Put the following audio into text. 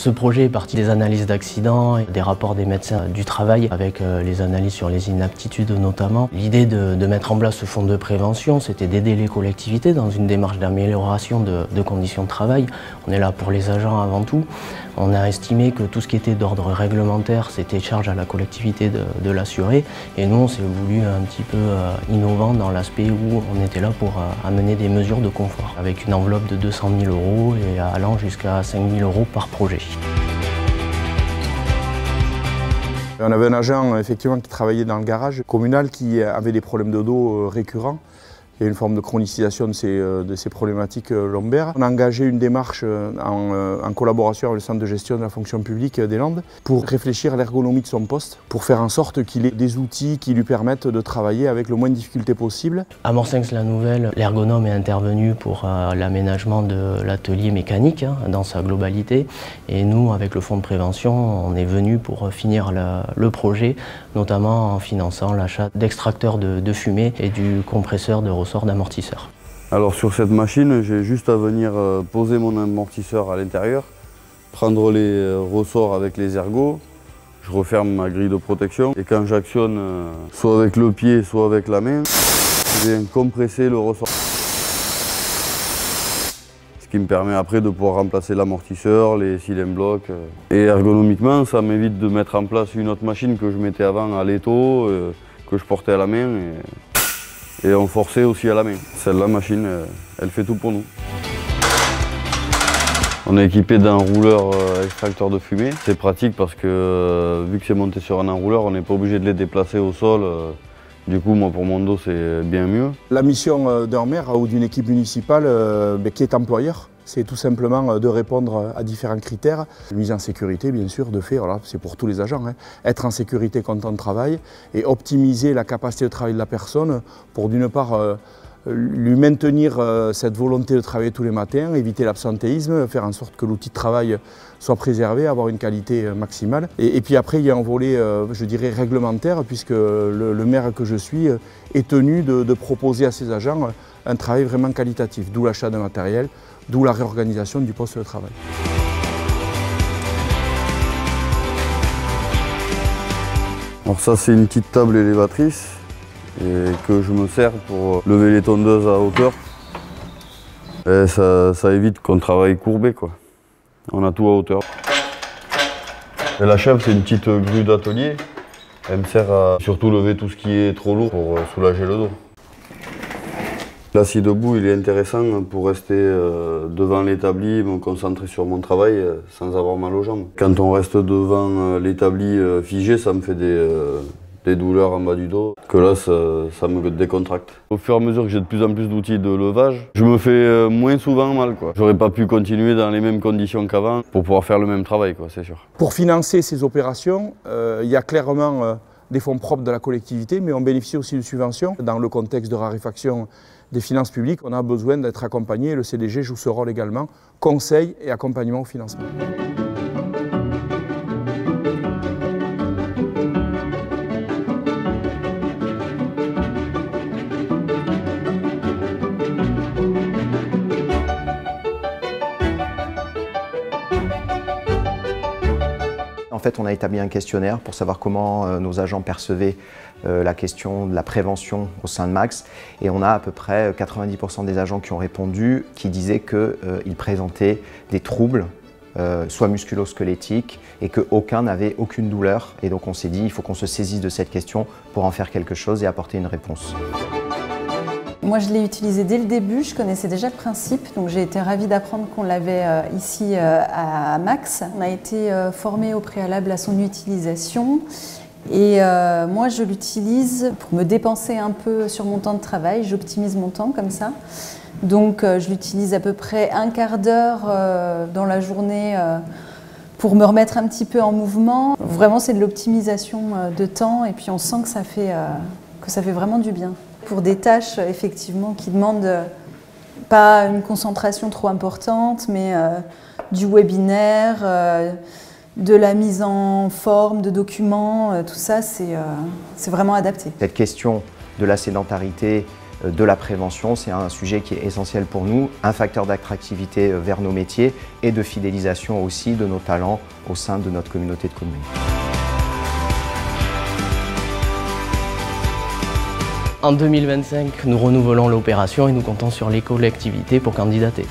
Ce projet est parti des analyses d'accidents et des rapports des médecins du travail avec les analyses sur les inaptitudes notamment. L'idée de mettre en place ce fonds de prévention, c'était d'aider les collectivités dans une démarche d'amélioration de conditions de travail. On est là pour les agents avant tout. On a estimé que tout ce qui était d'ordre réglementaire, c'était charge à la collectivité de l'assurer. Et nous, on s'est voulu un petit peu innovant dans l'aspect où on était là pour amener des mesures de confort, avec une enveloppe de 200 000 € et allant jusqu'à 5 000 € par projet. On avait un agent effectivement qui travaillait dans le garage communal qui avait des problèmes de dos récurrents. Il y a une forme de chronicisation de ces problématiques lombaires. On a engagé une démarche en collaboration avec le centre de gestion de la fonction publique des Landes pour réfléchir à l'ergonomie de son poste, pour faire en sorte qu'il ait des outils qui lui permettent de travailler avec le moins de difficultés possible. À Morsinx-la-Nouvelle, l'ergonome est intervenu pour l'aménagement de l'atelier mécanique dans sa globalité. Et nous, avec le fonds de prévention, on est venu pour finir le projet, notamment en finançant l'achat d'extracteurs de fumée et du compresseur de ressort d'amortisseur. Alors sur cette machine, j'ai juste à venir poser mon amortisseur à l'intérieur, prendre les ressorts avec les ergots, je referme ma grille de protection et quand j'actionne soit avec le pied, soit avec la main, je viens compresser le ressort. Ce qui me permet après de pouvoir remplacer l'amortisseur, les cylindres blocs. Et ergonomiquement, ça m'évite de mettre en place une autre machine que je mettais avant à l'étau, que je portais à la main. Et on forçait aussi à la main. Celle-là, machine, elle fait tout pour nous. On est équipé d'un rouleur extracteur de fumée. C'est pratique parce que vu que c'est monté sur un enrouleur, on n'est pas obligé de les déplacer au sol. Du coup, moi, pour mon dos, c'est bien mieux. La mission d'un maire ou d'une équipe municipale qui est employeur, c'est tout simplement de répondre à différents critères. Mise en sécurité, bien sûr, de fait, voilà, c'est pour tous les agents. Être en sécurité quand on travaille et optimiser la capacité de travail de la personne pour d'une part lui maintenir cette volonté de travailler tous les matins, éviter l'absentéisme, faire en sorte que l'outil de travail soit préservé, avoir une qualité maximale. Et puis après, il y a un volet, je dirais, réglementaire, puisque le maire que je suis est tenu de proposer à ses agents un travail vraiment qualitatif, d'où l'achat de matériel, d'où la réorganisation du poste de travail. Alors ça, c'est une petite table élévatrice et que je me sers pour lever les tondeuses à hauteur. Et ça évite qu'on travaille courbé, quoi. On a tout à hauteur. Et la chèvre, c'est une petite grue d'atelier. Elle me sert à surtout lever tout ce qui est trop lourd pour soulager le dos. L'assis debout, il est intéressant pour rester devant l'établi, me concentrer sur mon travail sans avoir mal aux jambes. Quand on reste devant l'établi figé, ça me fait des douleurs en bas du dos, que là, ça me décontracte. Au fur et à mesure que j'ai de plus en plus d'outils de levage, je me fais moins souvent mal, quoi. J'aurais pas pu continuer dans les mêmes conditions qu'avant pour pouvoir faire le même travail, quoi, c'est sûr. Pour financer ces opérations, il y a clairement des fonds propres de la collectivité, mais on bénéficie aussi de subventions. Dans le contexte de raréfaction des finances publiques, on a besoin d'être accompagné. Le CDG joue ce rôle également, conseil et accompagnement au financement. En fait, on a établi un questionnaire pour savoir comment nos agents percevaient la question de la prévention au sein de Max. Et on a à peu près 90% des agents qui ont répondu, qui disaient qu'ils présentaient des troubles, soit musculo-squelettiques, et qu'aucun n'avait aucune douleur. Et donc on s'est dit, il faut qu'on se saisisse de cette question pour en faire quelque chose et apporter une réponse. Moi, je l'ai utilisé dès le début, je connaissais déjà le principe, donc j'ai été ravie d'apprendre qu'on l'avait ici à Max. On a été formé au préalable à son utilisation et moi, je l'utilise pour me dépenser un peu sur mon temps de travail, j'optimise mon temps comme ça. Donc, je l'utilise à peu près un quart d'heure dans la journée pour me remettre un petit peu en mouvement. Vraiment, c'est de l'optimisation de temps et puis on sent que ça fait vraiment du bien. Pour des tâches effectivement qui demandent pas une concentration trop importante, mais du webinaire, de la mise en forme de documents, tout ça c'est vraiment adapté. Cette question de la sédentarité de la prévention. C'est un sujet qui est essentiel pour nous, un facteur d'attractivité vers nos métiers et de fidélisation aussi de nos talents au sein de notre communauté de communes. En 2025, nous renouvelons l'opération et nous comptons sur les collectivités pour candidater.